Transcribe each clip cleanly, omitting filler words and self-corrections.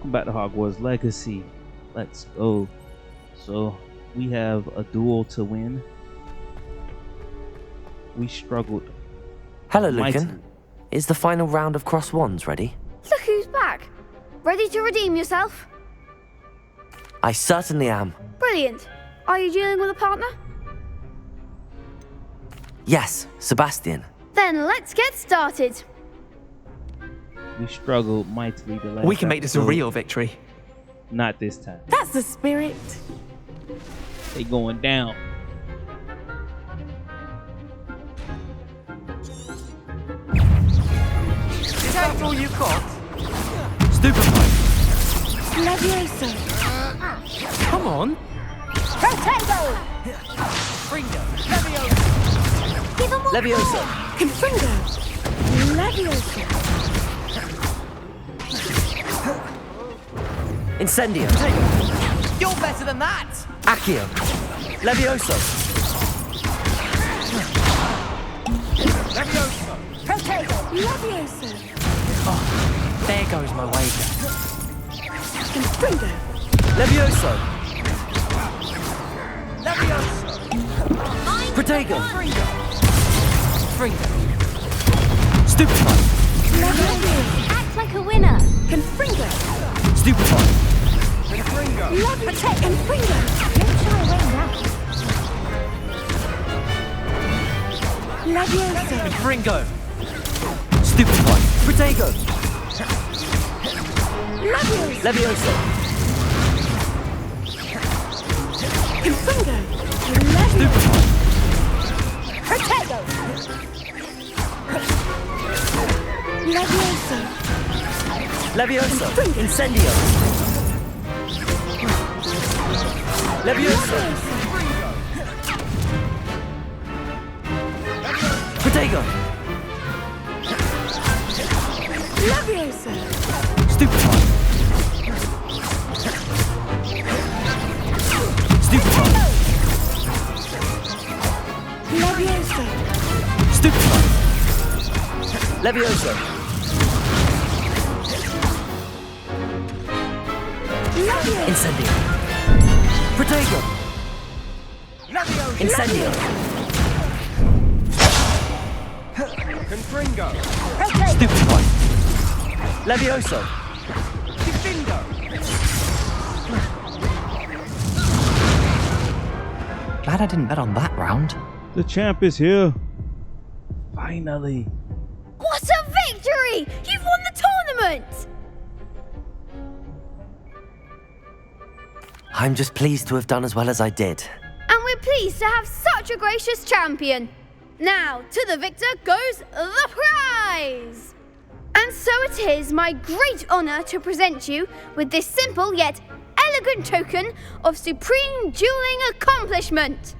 Welcome back to Hogwarts Legacy. Let's go. So, we have a duel to win. We struggled. Hello, mightily. Lucan. Is the final round of cross wands ready? Look who's back. Ready to redeem yourself? I certainly am. Brilliant. Are you dealing with a partner? Yes, Sebastian. Then let's get started. We struggled mightily the last We can make this a episode. real victory. Not this time. That's the spirit. They going down. Is that all you've got? Stupefy! Levioso. Come on! Protego. Fringo! Leviosa! Give him one Leviosa! Confringo. Levioso. Incendio! You're better than that! Accio! Levioso! Leviosa! Protego. Levioso. There goes my wager. Confringo. Levioso! Leviosa! Protego! Fringo! Fringo! Stupefy! Levioso. Act like a winner. Confringo. Stupefy! Fringo! Levioso. Confringo. Don't shy away now. Levioso. Fringo! Stupefy! Protego! Levioso. Levioso! Confringo. Levioso. Protego. Levioso. Levioso! Incendio! Levioso! Protego! Levioso. Stupefy! Stupefy! Levioso. Stupefy! Levioso! Levioso. Incendio! Protego! Leviosa! Incendio! Confringo! Stupefy! Levioso! Defendo! Glad I didn't bet on that round. The champ is here. Finally. What a victory! You've won the tournament! I'm just pleased to have done as well as I did. And we're pleased to have such a gracious champion. Now, to the victor goes the prize! And so it is my great honor to present you with this simple yet elegant token of supreme dueling accomplishment.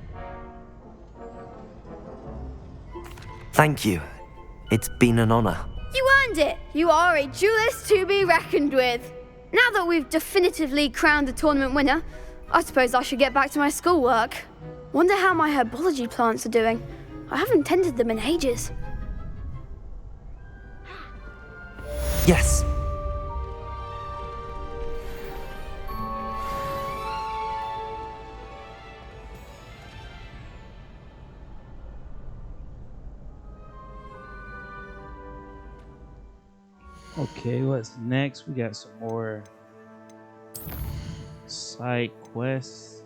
Thank you. It's been an honor. You earned it. You are a duelist to be reckoned with. Now that we've definitively crowned the tournament winner, I suppose I should get back to my schoolwork. Wonder how my herbology plants are doing. I haven't tended them in ages. Yes. Okay, what's next? We got some more side quests.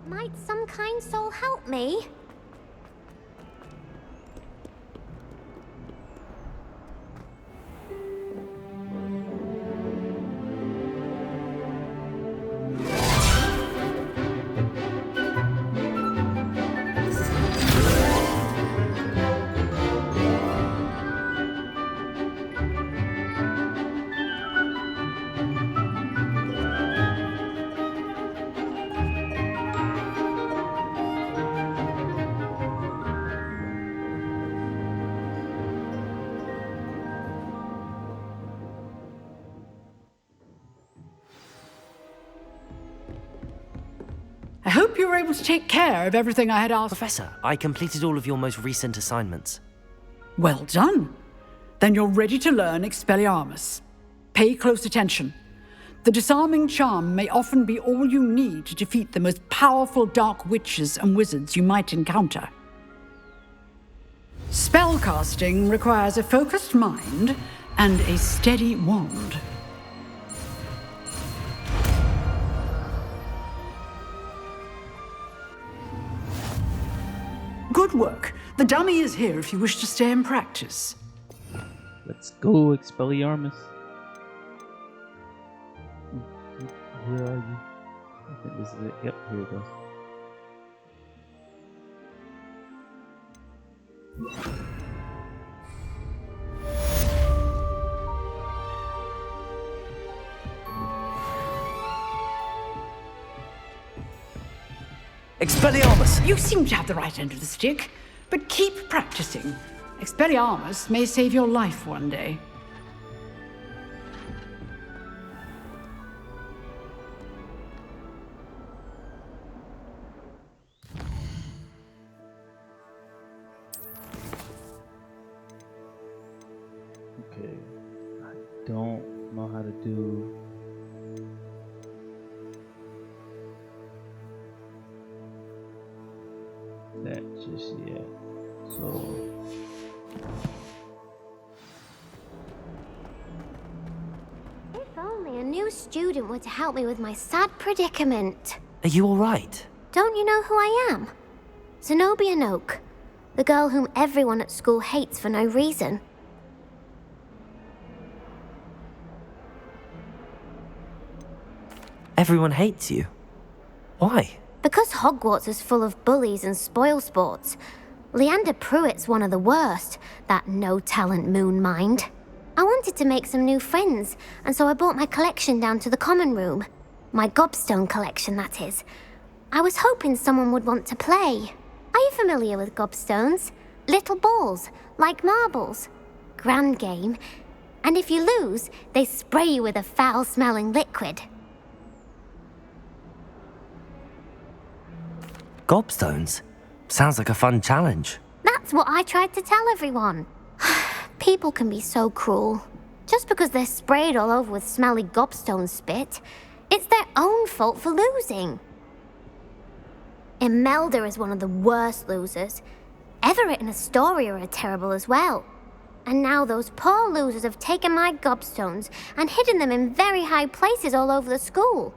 Might some kind soul help me? hope you were able to take care of everything I had asked. Professor, I completed all of your most recent assignments. Well done. Then you're ready to learn Expelliarmus. Pay close attention. The disarming charm may often be all you need to defeat the most powerful dark witches and wizards you might encounter. Spellcasting requires a focused mind and a steady wand. Good work. The dummy is here if you wish to stay and practice. Let's go, Expelliarmus. Where are you? I think this is it. Yep, here it goes. Expelliarmus! You seem to have the right end of the stick, but keep practicing. Expelliarmus may save your life one day. Okay. I don't know how to do... that just yet. So... If only a new student were to help me with my sad predicament. Are you alright? Don't you know who I am? Zenobia Noak, the girl whom everyone at school hates for no reason. Everyone hates you. Why? Because Hogwarts is full of bullies and spoilsports. Leander Pruitt's one of the worst, that no-talent moon mind. I wanted to make some new friends, and so I brought my collection down to the common room. My gobstone collection, that is. I was hoping someone would want to play. Are you familiar with gobstones? Little balls, like marbles. Grand game. And if you lose, they spray you with a foul-smelling liquid. Gobstones? Sounds like a fun challenge. That's what I tried to tell everyone. People can be so cruel. Just because they're sprayed all over with smelly gobstone spit, it's their own fault for losing. Imelda is one of the worst losers. Everett and Astoria are terrible as well. And now those poor losers have taken my gobstones and hidden them in very high places all over the school.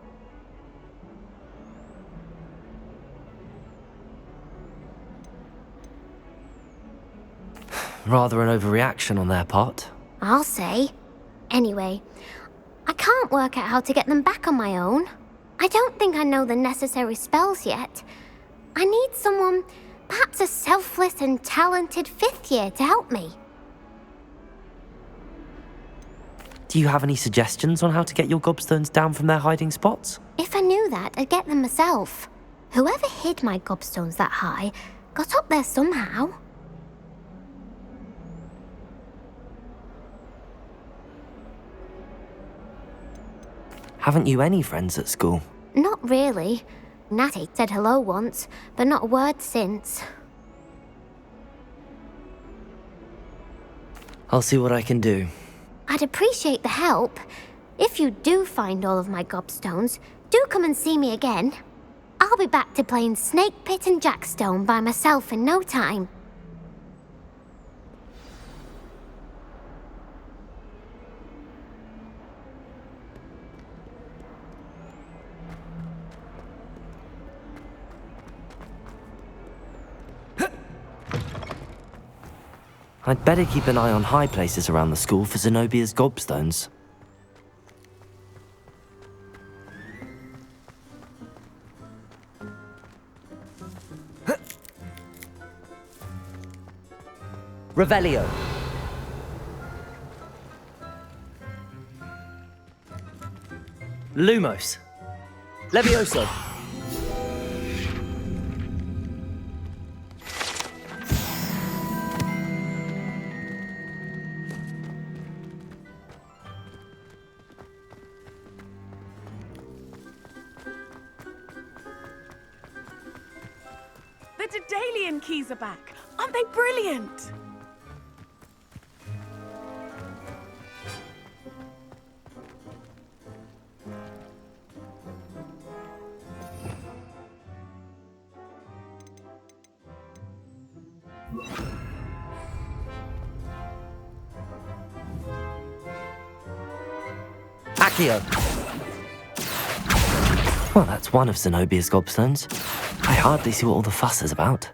Rather an overreaction on their part. I'll say. Anyway, I can't work out how to get them back on my own. I don't think I know the necessary spells yet. I need someone, perhaps a selfless and talented fifth year to help me. Do you have any suggestions on how to get your gobstones down from their hiding spots? If I knew that, I'd get them myself. Whoever hid my gobstones that high got up there somehow. Haven't you any friends at school? Not really. Natty said hello once, but not a word since. I'll see what I can do. I'd appreciate the help. If you do find all of my gobstones, do come and see me again. I'll be back to playing Snake Pit and Jackstone by myself in no time. I'd better keep an eye on high places around the school for Zenobia's gobstones. Revelio. Lumos. Levioso. Daedalian keys are back. Aren't they brilliant? Accio! Well, that's one of Zenobia's gobstones. I hardly see what all the fuss is about.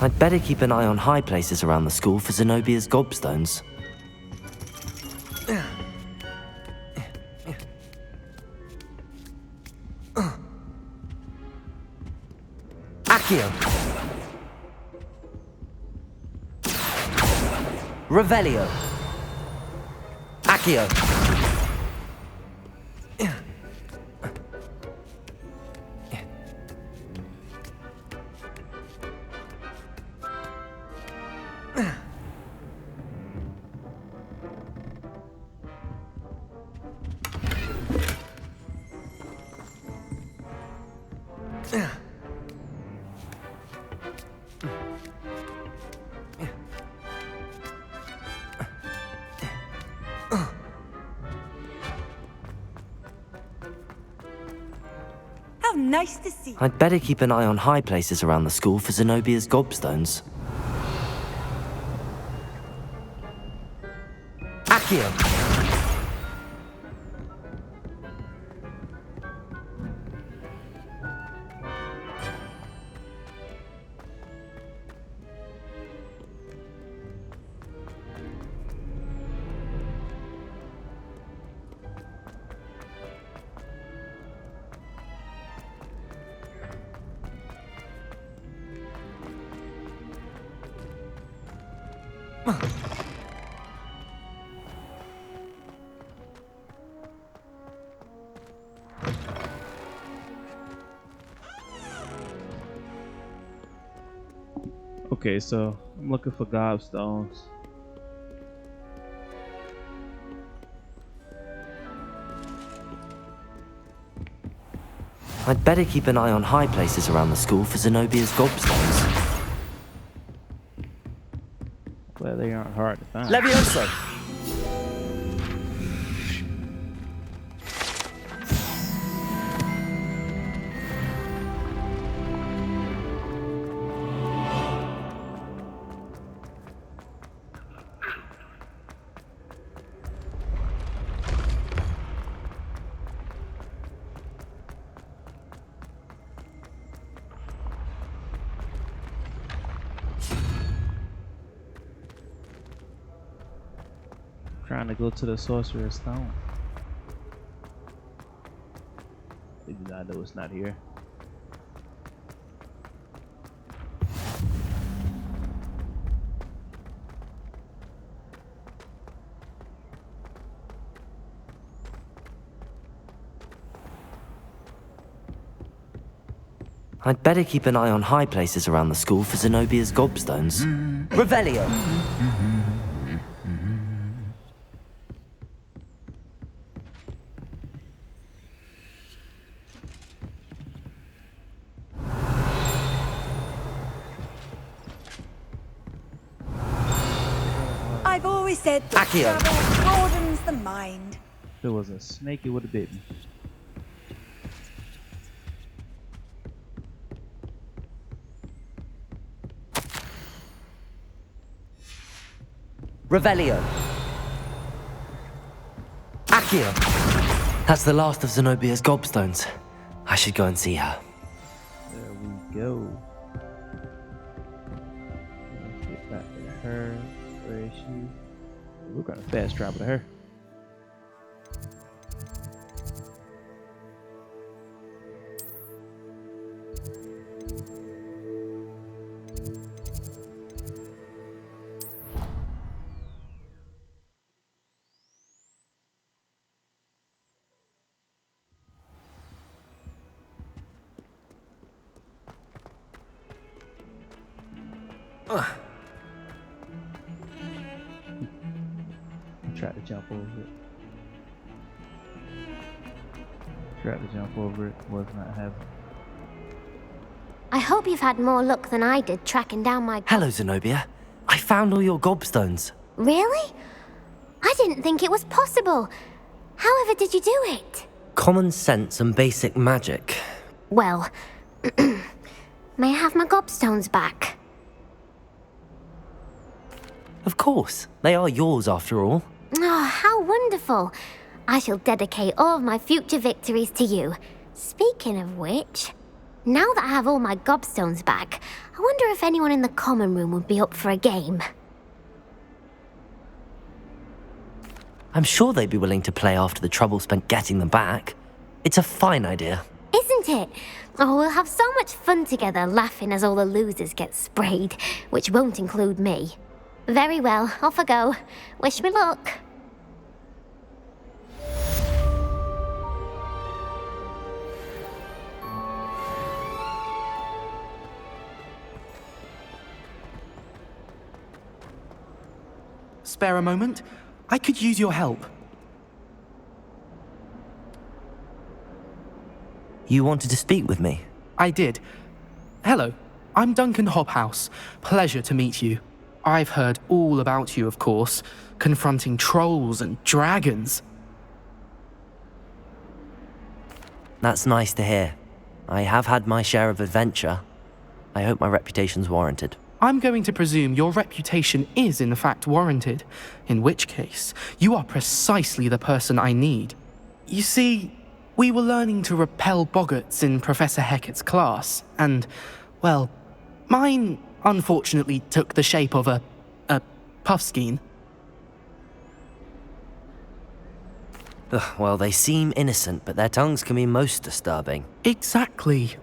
I'd better keep an eye on high places around the school for Zenobia's gobstones. Accio! Revelio! Accio! How nice to see you. I'd better keep an eye on high places around the school for Zenobia's gobstones. Accio! Okay, so I'm looking for gobstones. I'd better keep an eye on high places around the school for Zenobia's gobstones. Well, they aren't hard to find. Levioso! Trying to go to the Sorcerer's Stone. They do not know it's not here. I'd better keep an eye on high places around the school for Zenobia's gobstones. Revelio! I've always said that Accio! travel broadens the mind. If it was a snake, it would have bit me. Revelio! Accio! That's the last of Zenobia's gobstones. I should go and see her. There we go. Let's get back to her. Where is she? We're gonna fast travel to her. Try to jump over it. Tried to jump over it. Was not having. I hope you've had more luck than I did tracking down my... Hello, Zenobia. I found all your gobstones. Really? I didn't think it was possible. However did you do it? Common sense and basic magic. Well, may I have my gobstones back? Of course. They are yours after all. Oh, how wonderful. I shall dedicate all of my future victories to you. Speaking of which, now that I have all my gobstones back, I wonder if anyone in the common room would be up for a game. I'm sure they'd be willing to play after the trouble spent getting them back. It's a fine idea. Isn't it? Oh, we'll have so much fun together laughing as all the losers get sprayed, which won't include me. Very well, off I go. Wish me luck. Spare a moment? I could use your help. You wanted to speak with me? I did. Hello, I'm Duncan Hobhouse. Pleasure to meet you. I've heard all about you, of course, confronting trolls and dragons. That's nice to hear. I have had my share of adventure. I hope my reputation's warranted. I'm going to presume your reputation is in fact warranted, in which case, you are precisely the person I need. You see, we were learning to repel boggarts in Professor Hecat's class, and, well, mine unfortunately took the shape of a puffskein. Well, they seem innocent, but their tongues can be most disturbing. Exactly.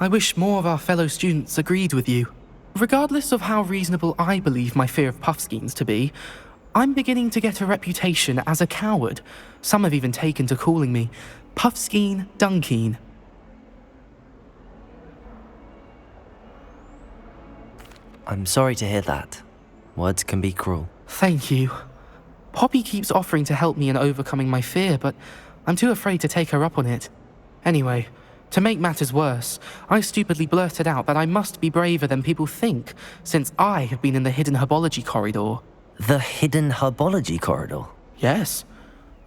I wish more of our fellow students agreed with you. Regardless of how reasonable I believe my fear of puffskeins to be, I'm beginning to get a reputation as a coward. Some have even taken to calling me Puffskeen Dunkeen. I'm sorry to hear that. Words can be cruel. Thank you. Poppy keeps offering to help me in overcoming my fear, but I'm too afraid to take her up on it. Anyway, to make matters worse, I stupidly blurted out that I must be braver than people think, since I have been in the hidden herbology corridor. The hidden herbology corridor? Yes.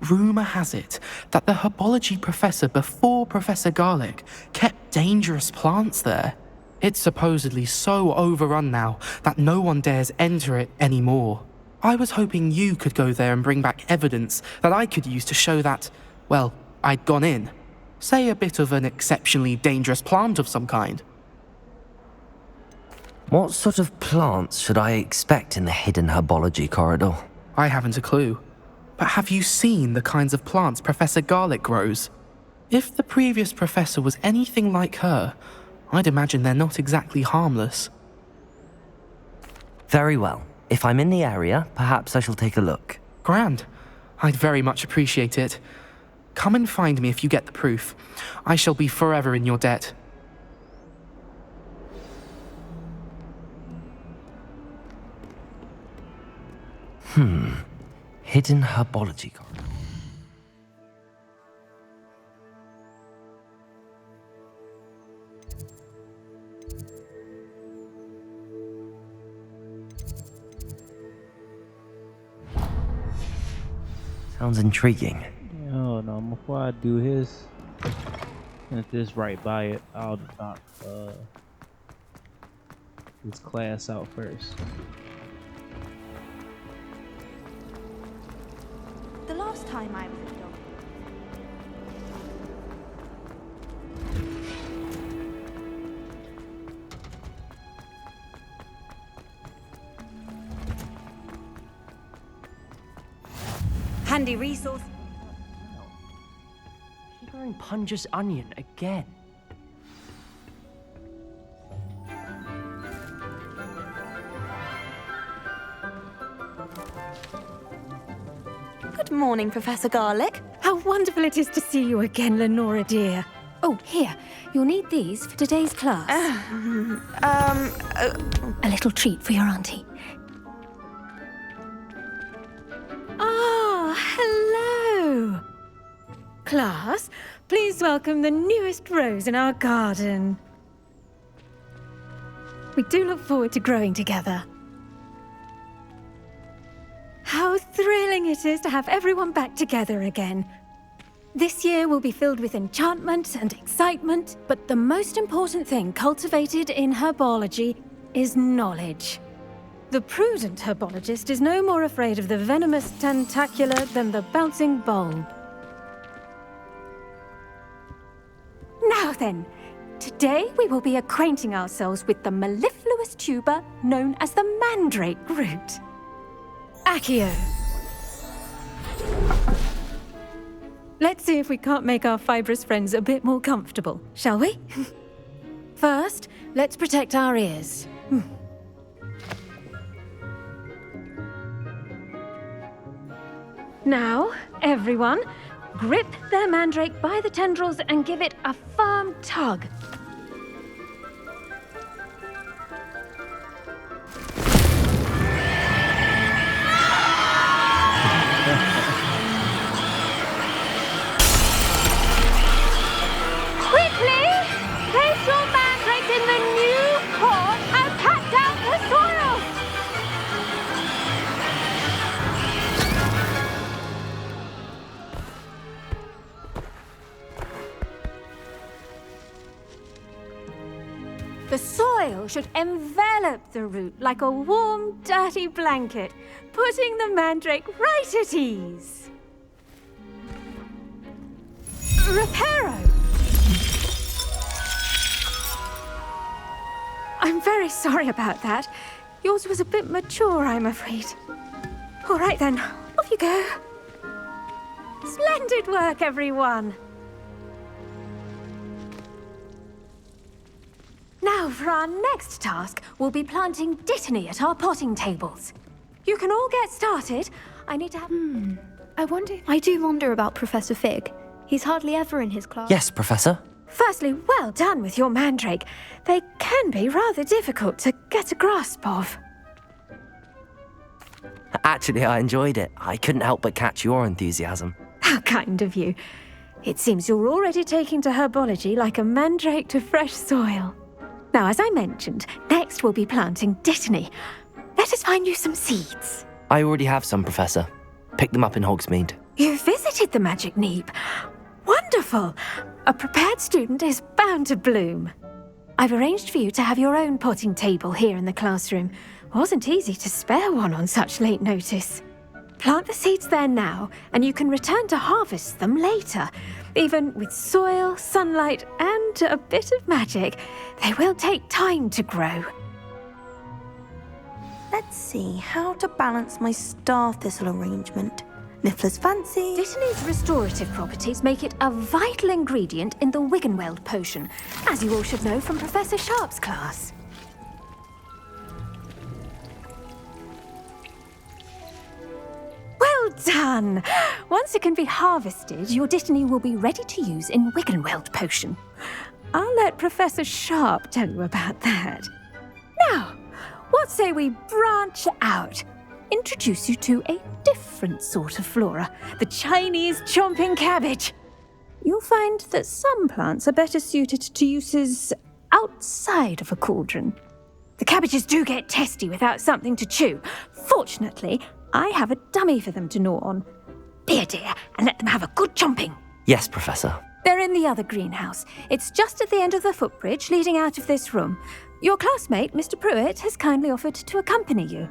Rumour has it that the herbology professor before Professor Garlick kept dangerous plants there. It's supposedly so overrun now that no one dares enter it anymore. I was hoping you could go there and bring back evidence that I could use to show that, well, I'd gone in. Say a bit of an exceptionally dangerous plant of some kind. What sort of plants should I expect in the hidden herbology corridor? I haven't a clue. But have you seen the kinds of plants Professor Garlick grows? If the previous professor was anything like her, I'd imagine they're not exactly harmless. Very well. If I'm in the area, perhaps I shall take a look. Grand. I'd very much appreciate it. Come and find me if you get the proof. I shall be forever in your debt. Hidden herbology corridor. Sounds intriguing. Oh no, before I do his, and if this right by it, I'll knock this class out first. The last time I was at the dog. Handy resource. She's wearing Punja's onion again. Good morning, Professor Garlick. How wonderful it is to see you again, Lenora dear. Oh, here. You'll need these for today's class. A little treat for your auntie. Ah, hello! Class, please welcome the newest rose in our garden. We do look forward to growing together. How thrilling it is to have everyone back together again. This year will be filled with enchantment and excitement, but the most important thing cultivated in herbology is knowledge. The prudent herbologist is no more afraid of the venomous tentacula than the bouncing bulb. Now then, today we will be acquainting ourselves with the mellifluous tuber known as the mandrake root. Accio. Let's see if we can't make our fibrous friends a bit more comfortable, shall we? First, let's protect our ears. Now, everyone, grip their mandrake by the tendrils and give it a firm tug. Quickly, place your mandrake in the new pot and pat down the soil. The soil should envelop the root like a warm, dirty blanket, putting the mandrake right at ease. Reparo! I'm very sorry about that. Yours was a bit mature, I'm afraid. All right then, off you go. Splendid work, everyone! Now, for our next task, we'll be planting dittany at our potting tables. You can all get started. I need to have... I do wonder about Professor Fig. He's hardly ever in his class. Yes, Professor. Firstly, well done with your mandrake. They can be rather difficult to get a grasp of. Actually, I enjoyed it. I couldn't help but catch your enthusiasm. How kind of you. It seems you're already taking to herbology like a mandrake to fresh soil. Now, as I mentioned, next we'll be planting dittany. Let us find you some seeds. I already have some, Professor. Picked them up in Hogsmeade. You visited the Magic Neep. Wonderful! A prepared student is bound to bloom. I've arranged for you to have your own potting table here in the classroom. Wasn't easy to spare one on such late notice. Plant the seeds there now, and you can return to harvest them later. Even with soil, sunlight, and a bit of magic, they will take time to grow. Let's see how to balance my star thistle arrangement. Niffler's fancy. Dittany's restorative properties make it a vital ingredient in the Wiggenweld potion, as you all should know from Professor Sharp's class. Well done! Once it can be harvested, your dittany will be ready to use in Wiggenweld potion. I'll let Professor Sharp tell you about that. Now, what say we branch out? Introduce you to a different sort of flora, the Chinese chomping cabbage. You'll find that some plants are better suited to uses outside of a cauldron. The cabbages do get testy without something to chew. Fortunately, I have a dummy for them to gnaw on. Be a dear and let them have a good chomping. Yes, Professor. They're in the other greenhouse. It's just at the end of the footbridge leading out of this room. Your classmate, Mr. Pruitt, has kindly offered to accompany you.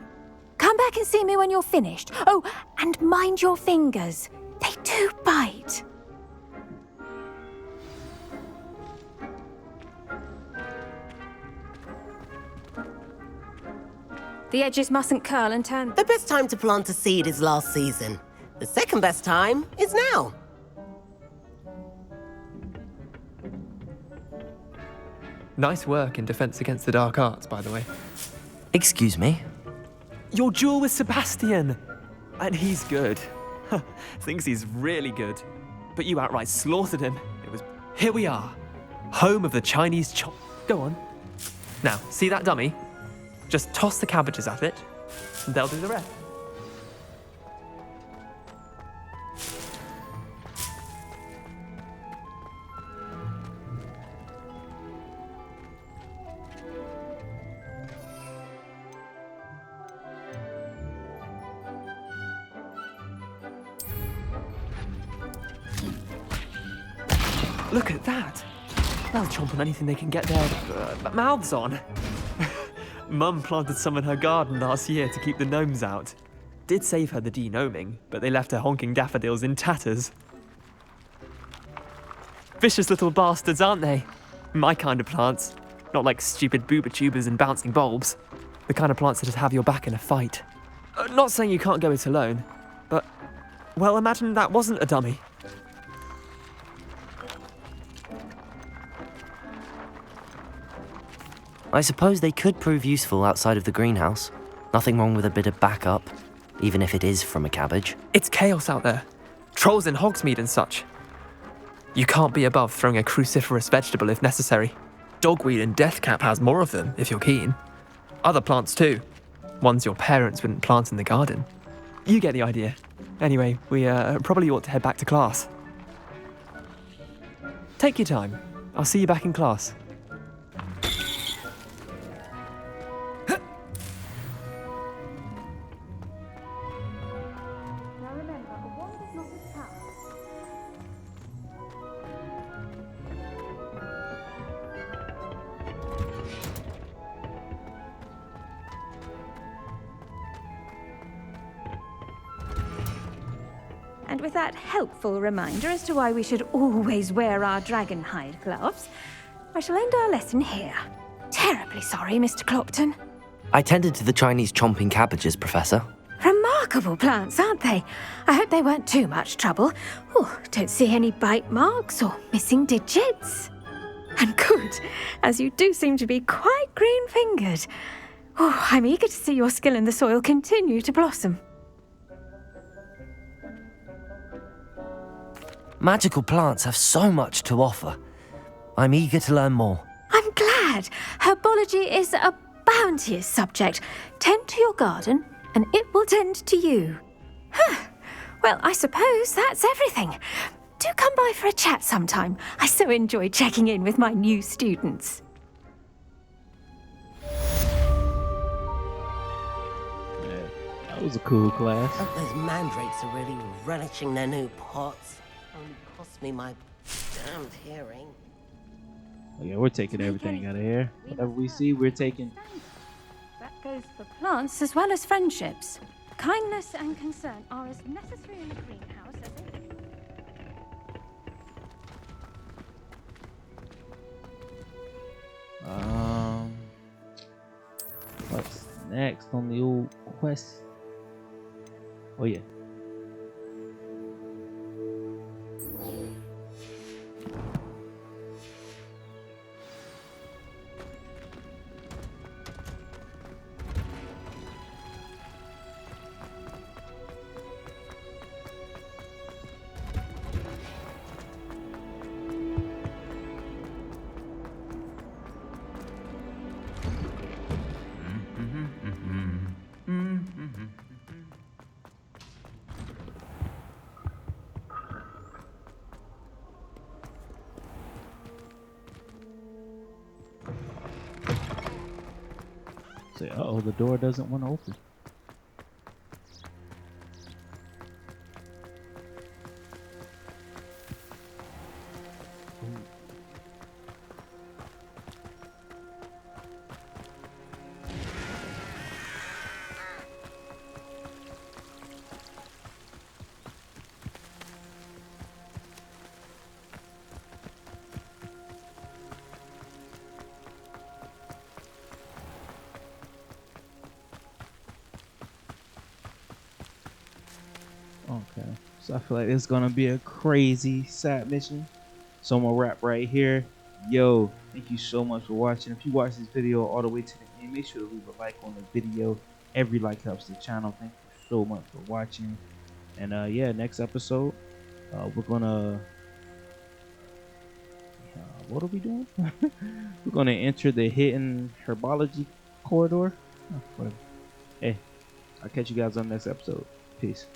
Come back and see me when you're finished. Oh, and mind your fingers. They do bite. The edges mustn't curl and turn. The best time to plant a seed is last season. The second best time is now. Nice work in Defense Against the Dark Arts, by the way. Excuse me? Your duel with Sebastian! And he's good. Thinks he's really good. But you outright slaughtered him. Here we are. Home of the Chinese chop. Go on. Now, see that dummy? Just toss the cabbages at it, and they'll do the rest. Look at that. They'll chomp on anything they can get their mouths on. Mum planted some in her garden last year to keep the gnomes out. Did save her the de-gnoming, but they left her honking daffodils in tatters. Vicious little bastards, aren't they? My kind of plants. Not like stupid booba tubers and bouncing bulbs. The kind of plants that just have your back in a fight. Not saying you can't go it alone, but, well, imagine that wasn't a dummy. I suppose they could prove useful outside of the greenhouse. Nothing wrong with a bit of backup, even if it is from a cabbage. It's chaos out there. Trolls in Hogsmeade and such. You can't be above throwing a cruciferous vegetable if necessary. Dogweed and deathcap has more of them, if you're keen. Other plants too. Ones your parents wouldn't plant in the garden. You get the idea. Anyway, we probably ought to head back to class. Take your time. I'll see you back in class. And with that helpful reminder as to why we should always wear our dragon hide gloves, I shall end our lesson here. Terribly sorry, Mr. Clopton. I tended to the Chinese chomping cabbages, Professor. Remarkable plants, aren't they? I hope they weren't too much trouble. Oh, don't see any bite marks or missing digits. And good, as you do seem to be quite green-fingered. Oh, I'm eager to see your skill in the soil continue to blossom. Magical plants have so much to offer. I'm eager to learn more. I'm glad. Herbology is a bounteous subject. Tend to your garden, and it will tend to you. Well, I suppose that's everything. Do come by for a chat sometime. I so enjoy checking in with my new students. Yeah, that was a cool class. Oh, those mandrakes are really relishing their new pots. Only cost me my damned hearing. Oh, yeah, we're taking everything out of here. Whatever we see, we're taking. That goes for plants as well as friendships. Kindness and concern are as necessary in a greenhouse as in... What's next on the old quest? Oh yeah. Say, uh-oh, the door doesn't want to open. Okay, so I feel like it's gonna be a crazy side mission. So I'm gonna wrap right here. Yo, thank you so much for watching. If you watch this video all the way to the end, make sure to leave a like on the video. Every like helps the channel. Thank you so much for watching. And yeah, next episode, we're gonna what are we doing? We're gonna enter the hidden herbology corridor. Oh, whatever. Hey, I'll catch you guys on the next episode. Peace.